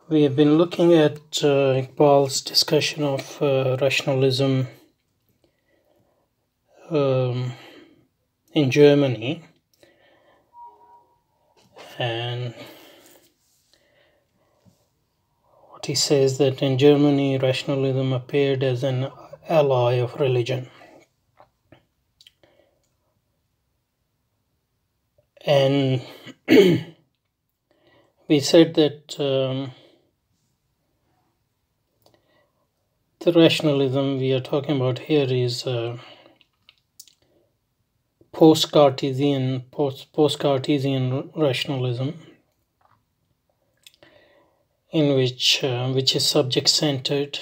We have been looking at Iqbal's discussion of rationalism um, in Germany, and what he says that in Germany rationalism appeared as an ally of religion. And we said that the rationalism we are talking about here is post-Cartesian rationalism, in which is subject-centered,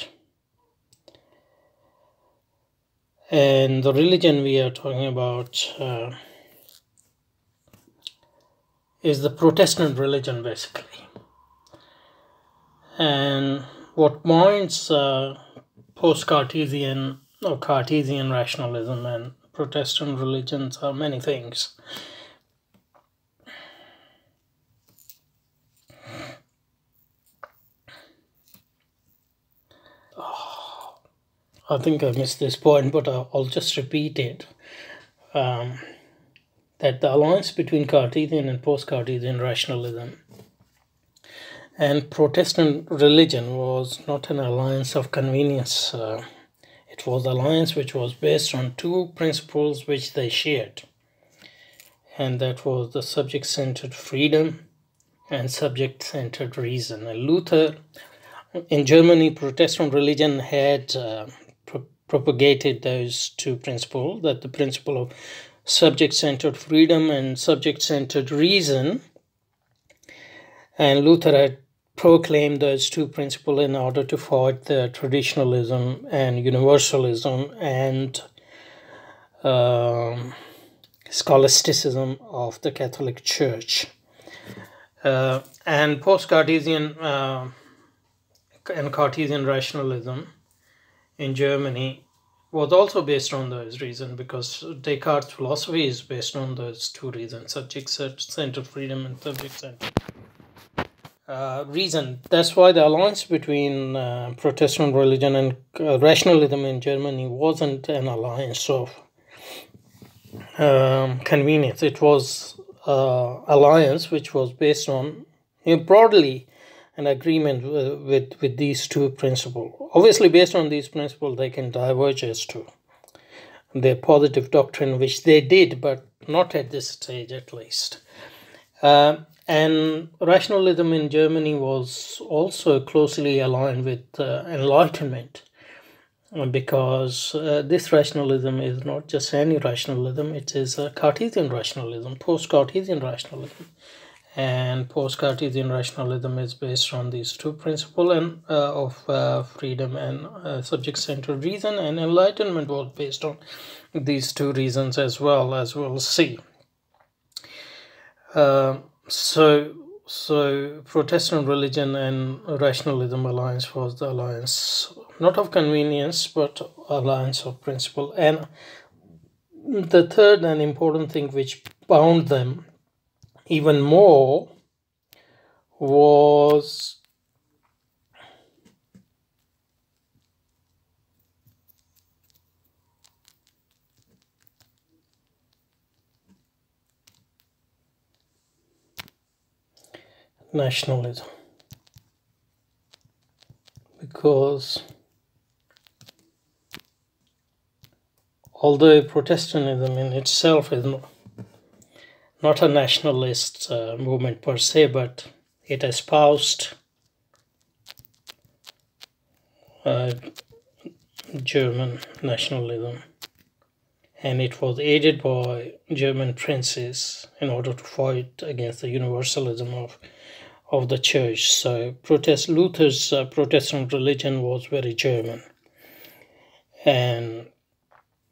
and the religion we are talking about is the Protestant religion, basically. And what binds post-Cartesian or Cartesian rationalism and Protestant religions are many things. I think I missed this point, but I'll just repeat it. That the alliance between Cartesian and post-Cartesian rationalism and Protestant religion was not an alliance of convenience. It was an alliance which was based on two principles which they shared, and that was the subject-centered freedom and subject-centered reason. And Luther, in Germany, Protestant religion had propagated those two principles, that the principle of subject-centered freedom and subject-centered reason, and Luther had proclaimed those two principles in order to fight the traditionalism and universalism and scholasticism of the Catholic Church. And post-Cartesian and Cartesian rationalism in Germany was also based on those reasons, because Descartes' philosophy is based on those two reasons: subject-centered freedom and subject-centered reason. That's why the alliance between Protestant religion and rationalism in Germany wasn't an alliance of convenience. It was alliance which was based on broadly an agreement with these two principles. Obviously, based on these principles, they can diverge as to their positive doctrine, which they did, but not at this stage, at least. And rationalism in Germany was also closely aligned with Enlightenment, because this rationalism is not just any rationalism, it is a Cartesian rationalism, post-Cartesian rationalism. And post-Cartesian rationalism is based on these two principles of freedom and subject-centered reason, and Enlightenment was based on these two reasons as well, as we'll see. So Protestant religion and rationalism alliance was the alliance not of convenience, but alliance of principle. And the third and important thing which bound them even more was nationalism, because although Protestantism in itself is not a nationalist movement per se, but it espoused German nationalism, and it was aided by German princes in order to fight against the universalism of the church. So Luther's Protestant religion was very German, and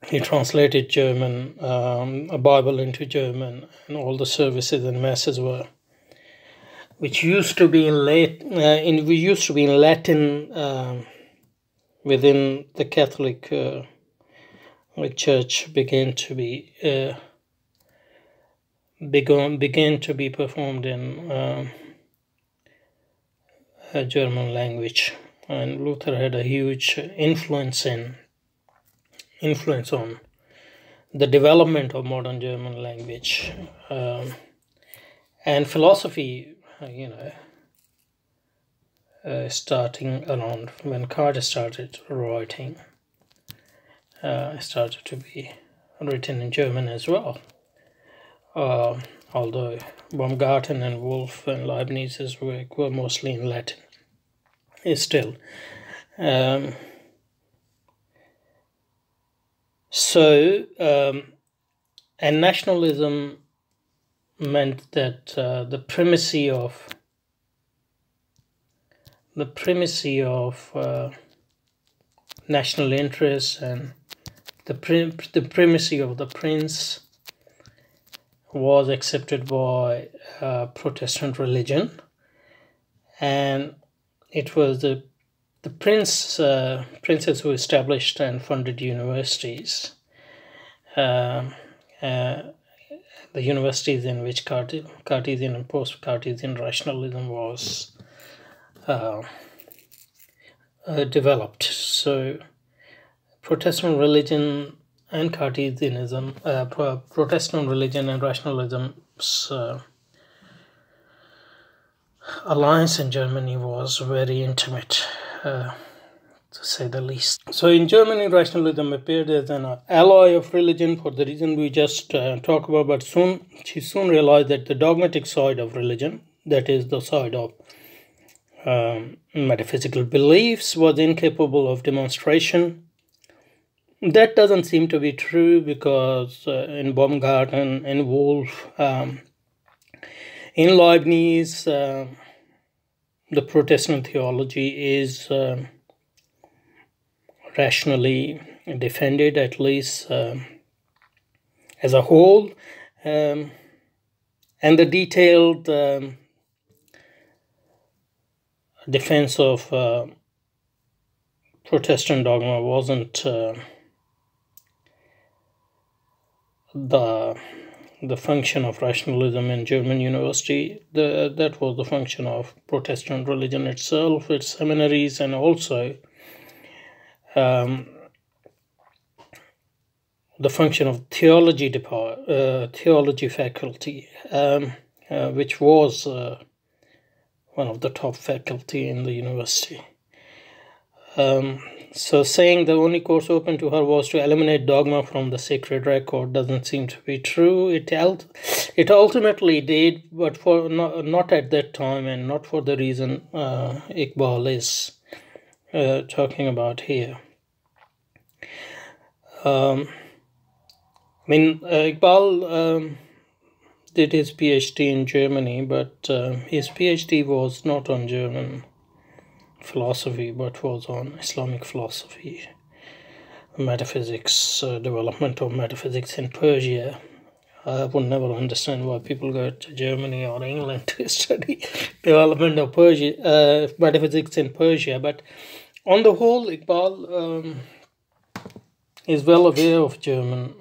he translated German, a Bible into German, and all the services and masses which used to be in Latin within the Catholic Church began to be performed in German language, and Luther had a huge influence on the development of modern German language and philosophy. Starting around when Kant started writing, started to be written in German as well. Although Baumgarten and Wolff and Leibniz's work were mostly in Latin, still. And nationalism meant that the primacy of national interests and the primacy of the prince was accepted by Protestant religion, and it was the princes who established and funded universities, the universities in which Cartesian and post-Cartesian rationalism was developed. So Protestant religion and Cartesianism, Protestant religion and rationalism's alliance in Germany was very intimate, to say the least. So in Germany, rationalism appeared as an ally of religion for the reason we just talked about, but she soon realized that the dogmatic side of religion, that is the side of metaphysical beliefs, was incapable of demonstration. That doesn't seem to be true, because in Baumgarten and Wolff, in Leibniz, the Protestant theology is rationally defended, at least as a whole, and the detailed defense of Protestant dogma wasn't the function of rationalism in German university. That was the function of Protestant religion itself, its seminaries, and also the function of theology faculty, which was one of the top faculty in the university. So saying the only course open to her was to eliminate dogma from the sacred record doesn't seem to be true. It ultimately did, but for not at that time, and not for the reason Iqbal is talking about here. Iqbal did his PhD in Germany, but his PhD was not on German philosophy, but was on Islamic philosophy, metaphysics, development of metaphysics in Persia. I would never understand why people go to Germany or England to study development of metaphysics in Persia. But on the whole, Iqbal is well aware of German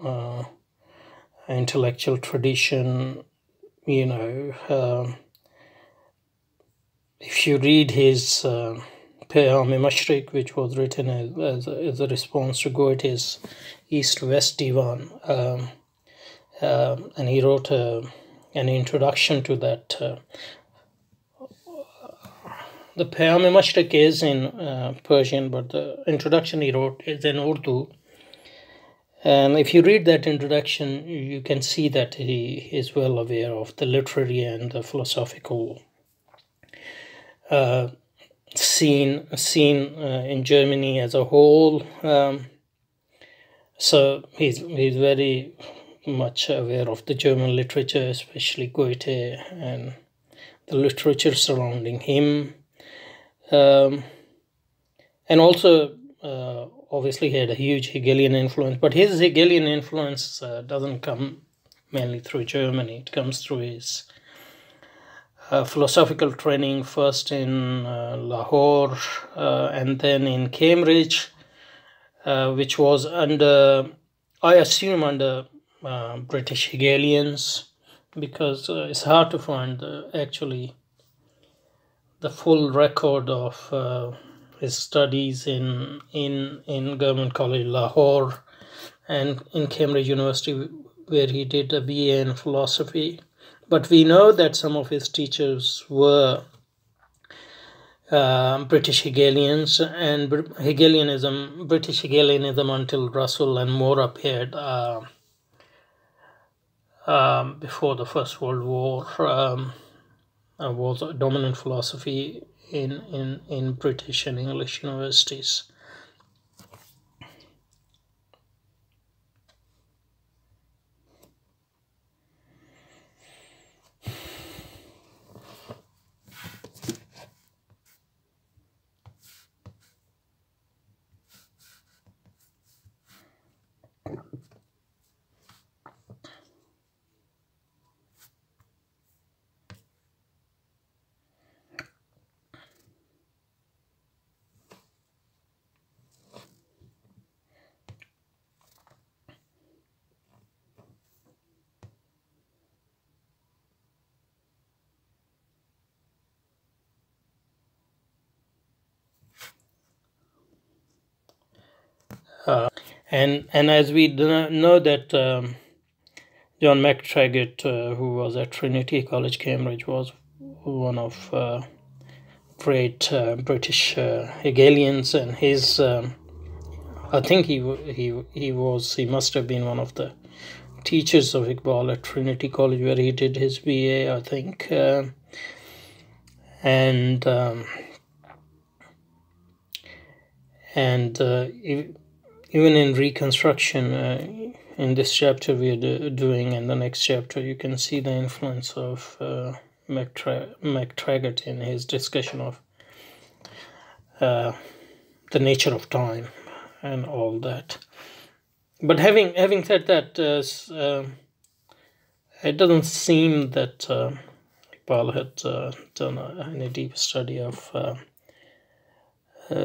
intellectual tradition. If you read his Peyam-i-Mashriq, which was written as a response to Goethe's East-West Divan, and he wrote an introduction to that. The Peyam-i-Mashriq is in Persian, but the introduction he wrote is in Urdu. And if you read that introduction, you can see that he is well aware of the literary and the philosophical scene in Germany as a whole. So he's very much aware of the German literature, especially Goethe and the literature surrounding him. And also, obviously, he had a huge Hegelian influence, but his Hegelian influence doesn't come mainly through Germany. It comes through his philosophical training, first in Lahore and then in Cambridge, which was under British Hegelians, because it's hard to find actually the full record of his studies in Government College Lahore and in Cambridge University, where he did a BA in philosophy. But we know that some of his teachers were British Hegelians, and British Hegelianism until Russell and Moore appeared before the First World War was a dominant philosophy in British and English universities. And as we know that John McTaggart, who was at Trinity College, Cambridge, was one of great British Hegelians, and his I think he must have been one of the teachers of Iqbal at Trinity College, where he did his BA, I think, and even in Reconstruction, in this chapter we are doing, and the next chapter, you can see the influence of McTaggart in his discussion of the nature of time and all that. But having said that, it doesn't seem that Iqbal had done any deep study of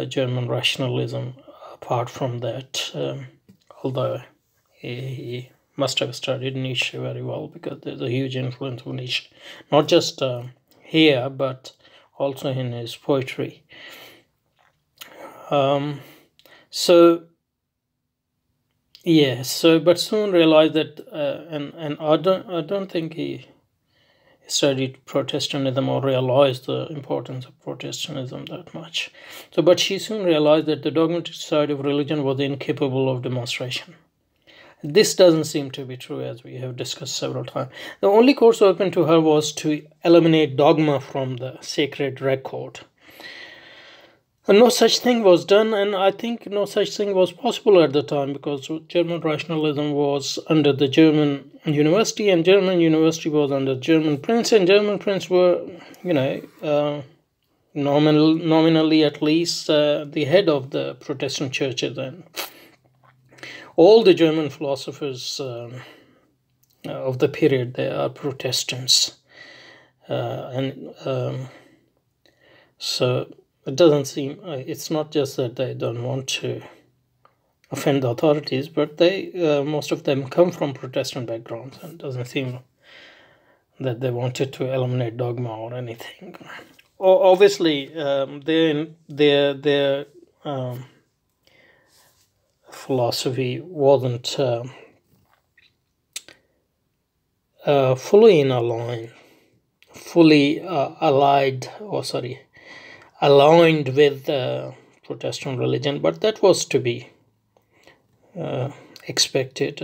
German rationalism. Apart from that, although he must have studied Nietzsche very well, because there's a huge influence of Nietzsche, not just here, but also in his poetry. But soon realized that, and I don't think he studied Protestantism or realized the importance of Protestantism that much. But she soon realized that the dogmatic side of religion was incapable of demonstration. This doesn't seem to be true, as we have discussed several times. The only course open to her was to eliminate dogma from the sacred record. And no such thing was done, and I think no such thing was possible at the time, because German rationalism was under the German university, and German university was under German prince, and German prince were, nominally at least, the head of the Protestant churches, and all the German philosophers of the period, they are Protestants, so it doesn't seem, it's not just that they don't want to offend the authorities, but they most of them come from Protestant backgrounds, and it doesn't seem that they wanted to eliminate dogma or anything. Obviously, their philosophy wasn't fully in a line, aligned with Protestant religion, but that was to be expected.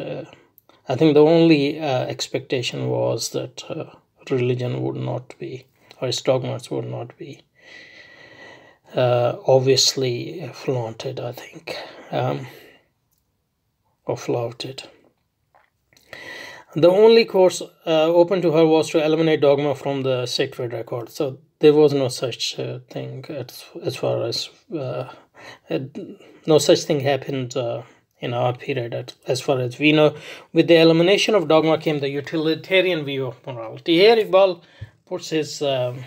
I think the only expectation was that religion would not be, or its dogmas would not be obviously flaunted, I think, or flouted. The only course open to her was to eliminate dogma from the sacred record. So there was no such thing, as far as no such thing happened in our period, as far as we know. With the elimination of dogma came the utilitarian view of morality. Here Iqbal puts his hand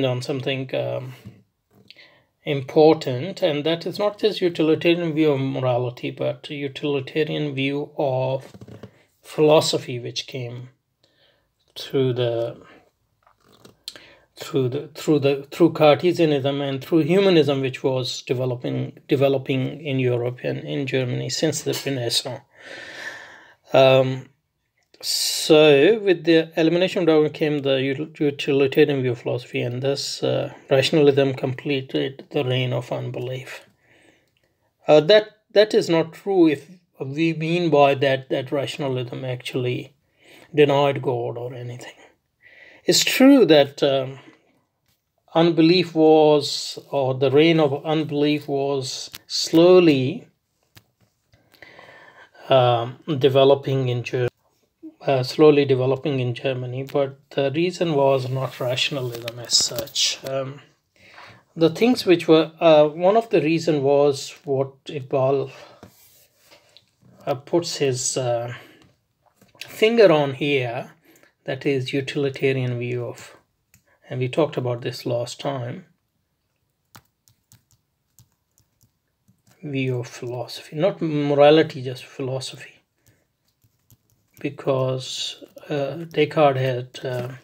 on something important, and that is not just utilitarian view of morality, but utilitarian view of philosophy, which came through the through Cartesianism and through humanism, which was developing in Europe and in Germany since the Renaissance. So with the elimination of Darwin came the utilitarian view of philosophy, and thus rationalism completed the reign of unbelief. That is not true if we mean by that rationalism actually denied God or anything. It's true that unbelief was, or the reign of unbelief was slowly developing in Germany, but the reason was not rationalism as such. The things which were one of the reason was what Iqbal puts his finger on here, that is utilitarian view of, and we talked about this last time, view of philosophy, not morality, just philosophy, because Descartes had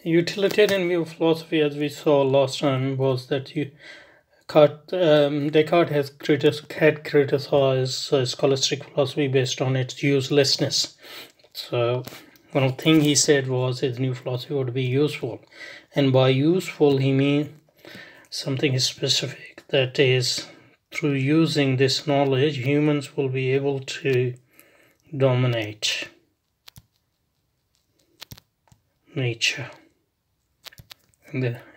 utilitarian view of philosophy, as we saw last time, was that Descartes had criticized scholastic philosophy based on its uselessness. So one of the things he said was his new philosophy would be useful, and by useful he means something specific, that is, through using this knowledge humans will be able to dominate nature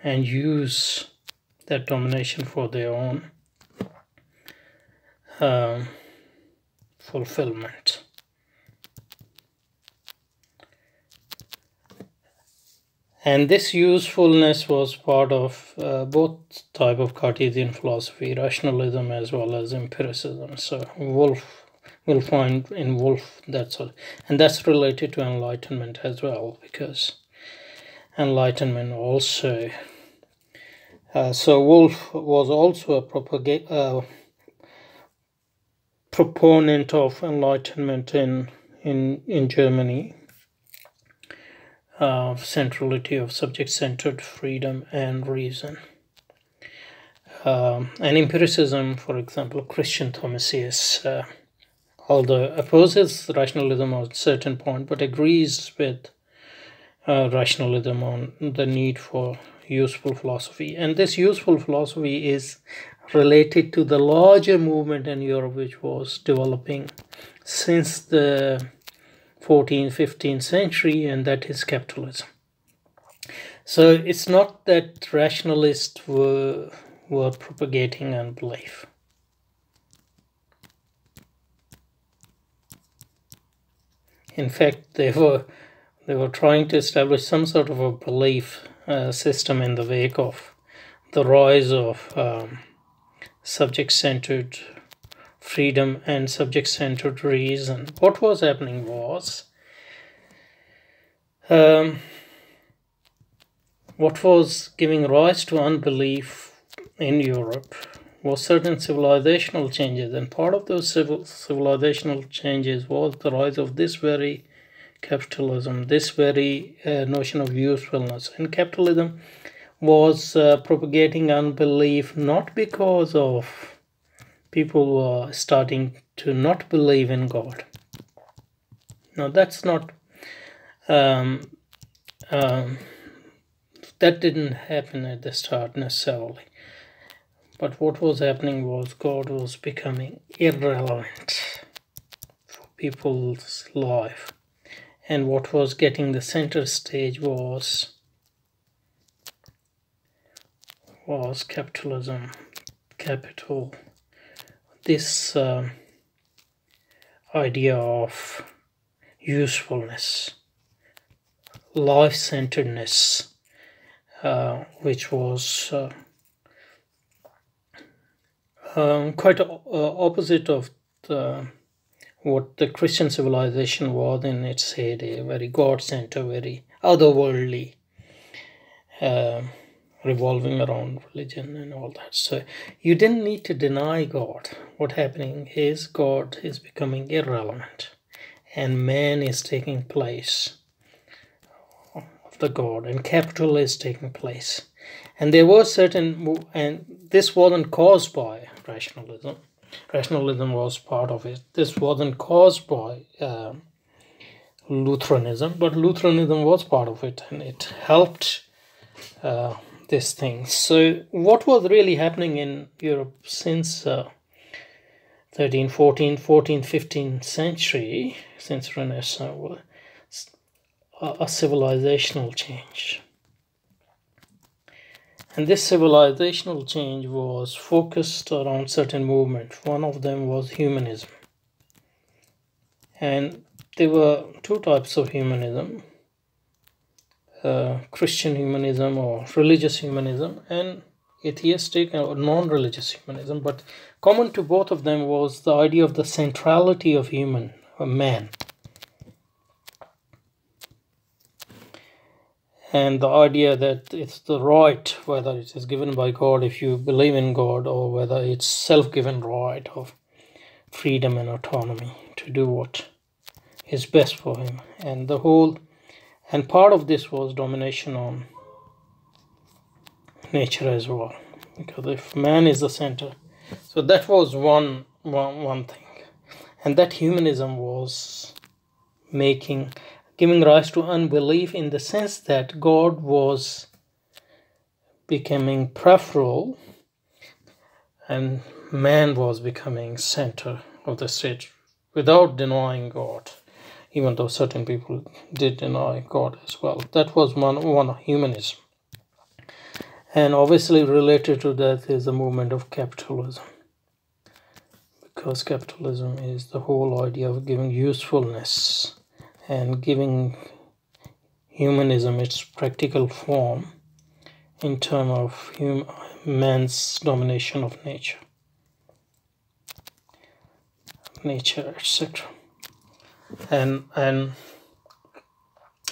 and use that domination for their own fulfillment. And this usefulness was part of both type of Cartesian philosophy, rationalism as well as empiricism. So we'll find in Wolff that's all, and that's related to enlightenment as well, because enlightenment also. So Wolff was also a proponent of enlightenment in Germany. Centrality of subject-centered freedom and reason. And empiricism, for example, Christian Thomasius, although opposes rationalism at a certain point, but agrees with rationalism on the need for useful philosophy. And this useful philosophy is related to the larger movement in Europe which was developing since the 14th, 15th century, and that is capitalism. So it's not that rationalists were propagating unbelief. In fact, they were trying to establish some sort of a belief system in the wake of the rise of subject-centered freedom and subject-centered reason. What was happening was, what was giving rise to unbelief in Europe was certain civilizational changes, and part of those civilizational changes was the rise of this very capitalism, this very notion of usefulness. And capitalism was propagating unbelief not because of people were starting to not believe in God. Now that's not, that didn't happen at the start necessarily. But what was happening was God was becoming irrelevant for people's life. And what was getting the center stage was capitalism, capital. This idea of usefulness, life-centeredness, which was quite opposite of what the Christian civilization was in its heyday, very God-centered, very otherworldly, revolving around religion and all that. So you didn't need to deny God. What's happening is God is becoming irrelevant, and man is taking place of the God, and capital is taking place. And there was certain, and this wasn't caused by rationalism. Rationalism was part of it. This wasn't caused by Lutheranism, but Lutheranism was part of it, and it helped this thing. So what was really happening in Europe since 13th, 14th, 14th, 15th century, since Renaissance, was a civilizational change. And this civilizational change was focused around certain movements. One of them was humanism. And there were two types of humanism, Christian humanism or religious humanism, and atheistic or non-religious humanism. But common to both of them was the idea of the centrality of man. And the idea that it's the right, whether it is given by God if you believe in God, or whether it's self-given right of freedom and autonomy to do what is best for him. And part of this was domination on nature as well, because if man is the center, so that was one thing. And that humanism was giving rise to unbelief, in the sense that God was becoming preferable and man was becoming center of the stage, without denying God, even though certain people did deny God as well. That was one humanism. And obviously related to that is the movement of capitalism, because capitalism is the whole idea of giving usefulness and giving humanism its practical form in terms of man's domination of nature, etc. And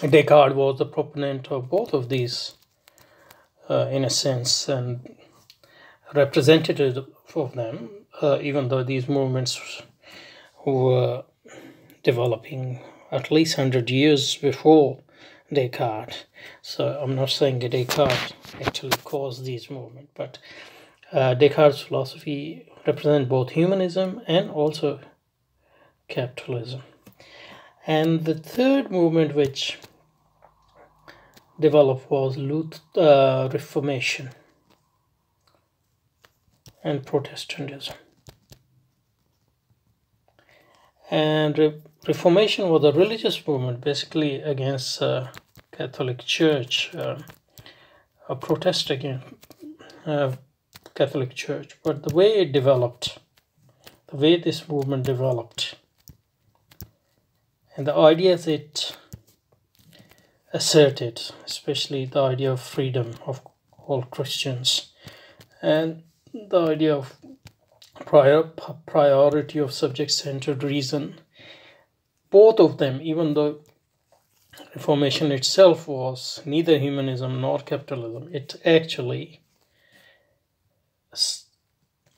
Descartes was the proponent of both of these, in a sense, and representative of them, even though these movements were developing at least 100 years before Descartes. So I'm not saying that Descartes actually caused these movements, but Descartes' philosophy represents both humanism and also capitalism. And the third movement which developed was Reformation and Protestantism. And Reformation was a religious movement, basically against Catholic Church, a protest against Catholic Church. But the way this movement developed, and the ideas it asserted, especially the idea of freedom of all Christians, and the idea of priority of subject-centered reason, both of them, even though Reformation itself was neither humanism nor capitalism, it actually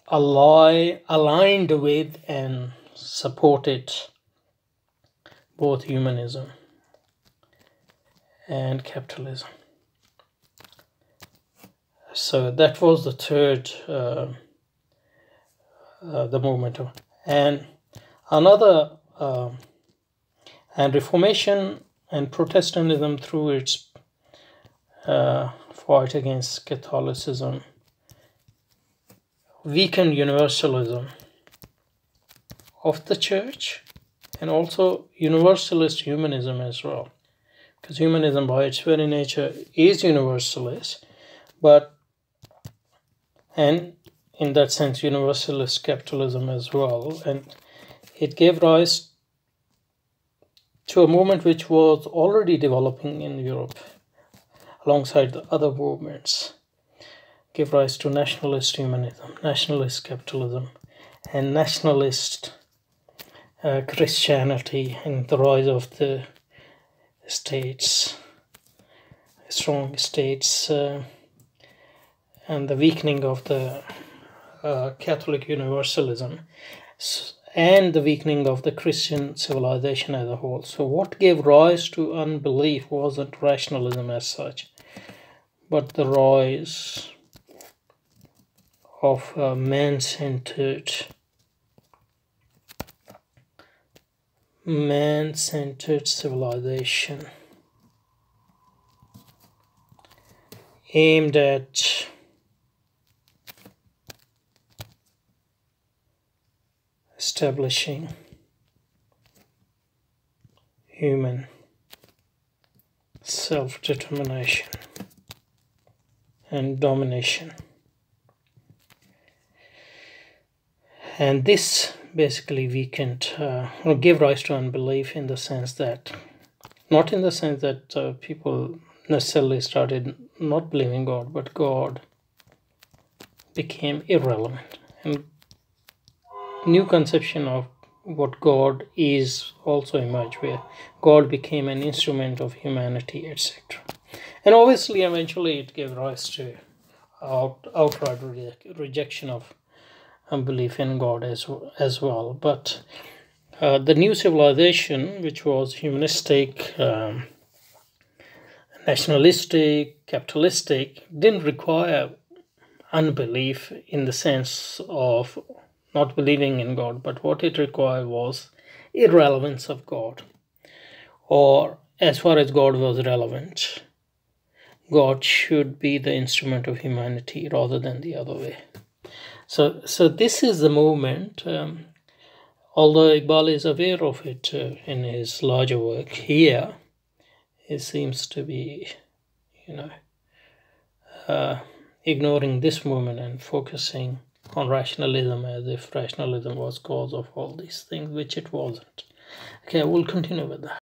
aligned with and supported both humanism and capitalism. So that was the third the movement of, and another and Reformation and Protestantism, through its fight against Catholicism, weakened universalism of the church, and also universalist humanism as well, because humanism by its very nature is universalist, and in that sense universalist capitalism as well. And it gave rise to a movement which was already developing in Europe alongside the other movements, gave rise to nationalist humanism, nationalist capitalism, and nationalist Christianity, and the rise of the states, strong states, and the weakening of the Catholic universalism. and the weakening of the Christian civilization as a whole. So what gave rise to unbelief wasn't rationalism as such, but the rise of a man-centered civilization aimed at establishing human self-determination and domination. And this basically weakened or gave rise to unbelief in the sense that, not in the sense that people necessarily started not believing God, but God became irrelevant, and new conception of what God is also emerged, where God became an instrument of humanity, etc. And obviously, eventually, it gave rise to outright rejection of unbelief in God as well. But the new civilization, which was humanistic, nationalistic, capitalistic, didn't require unbelief in the sense of not believing in God, but what it required was irrelevance of God, or as far as God was relevant, God should be the instrument of humanity rather than the other way. So this is the movement. Although Iqbal is aware of it in his larger work, here he seems to be, ignoring this movement and focusing on rationalism as if rationalism was cause of all these things, which it wasn't. Okay, we'll continue with that.